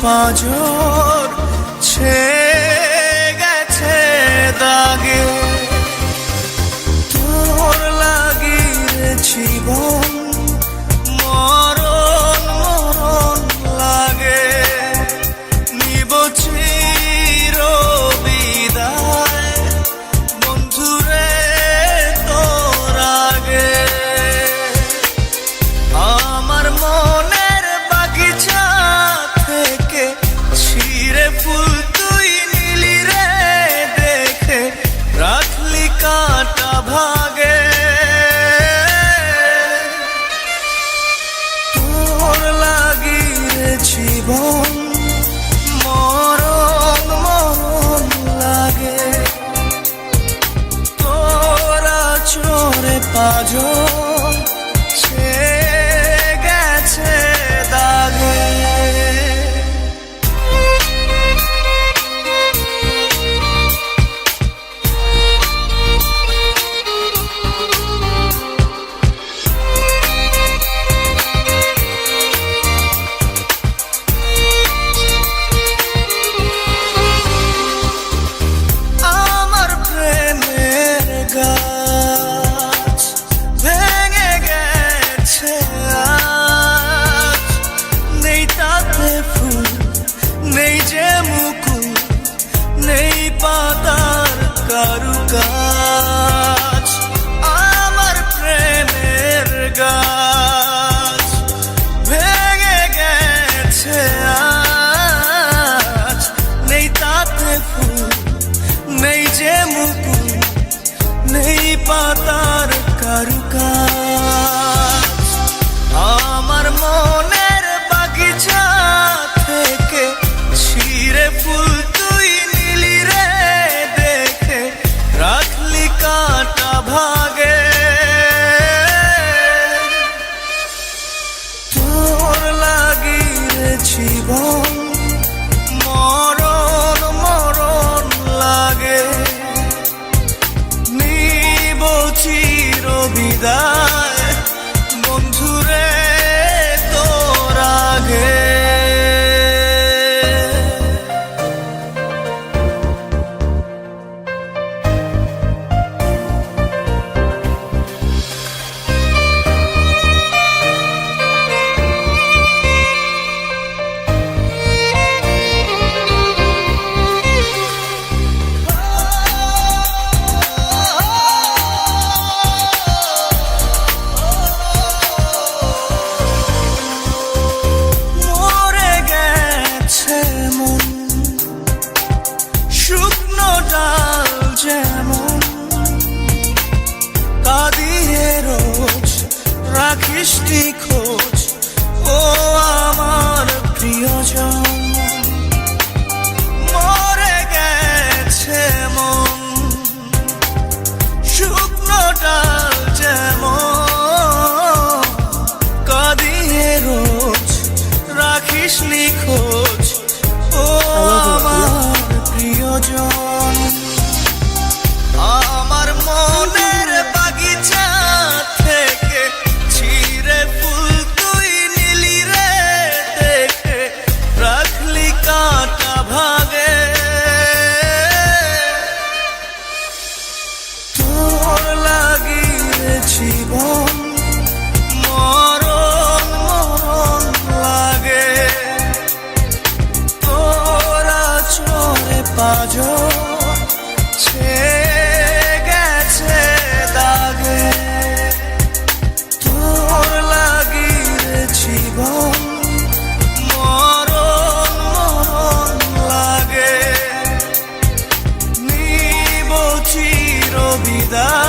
পাঁজর ছেয়ে গেছে দাগে। তোর লাগি রে জীবন মরণ মরণ লাগে। নিব চির বিদায় বন্ধুরে তোর আগে। আমার মনের বাগিচা থেকে ছিঁড়ে ফুল তুই নিলি রে দেখে, রাখলি কাঁটা ভাগে। তোর লাগি রে জীবন মরণ মরণ লাগে। তোরা চোরে পাঁজর ছেয়ে গেছে দাগে। আমার প্রেমের গাছ ভেঙে গেছে আজ, নেই তাতে ফুল নেই যে মুকুল, নেই পাতার কারুকাজ। আমার প্রেমের গাছ ভেঙে গেছে আজ, নেই তাতে ফুল নেই যে মুকুল, নেই পাতার কারুকাজ। আমার মনের বাগিচা থেকে ছিঁড়ে ফুল তুই নিলি রে দেখে, রাখলি কাঁটা ভাগে। তোর লাগি রে জীবন মরণ মরণ লাগে। নিব চির বিদায় বন্ধুরে তোর আগে। মরে গেছে মন শুকনো ডাল যেমন, কাঁদিয়ে রোজ রাখিস নি খোঁজ ও আমার প্রিয়জন। মরে গেছে মন শুকনো ডাল যেমন, কাঁদিয়ে রোজ রাখিস নি খোঁজ ও আমার প্রিয়জন। আমার মনের বাগিচা থেকে ছিঁড়ে ফুল তুই নিলি রে দেখে, রাখলি কাঁটা ভাগে। তোর লাগি রে জীবন মরণ মরণ লাগে। তোরা চোরে পাঁজর ছেয়ে গেছে দাগে। তোর লাগি রে জীবন মরণ মরণ লাগে। নিব চির বিদায়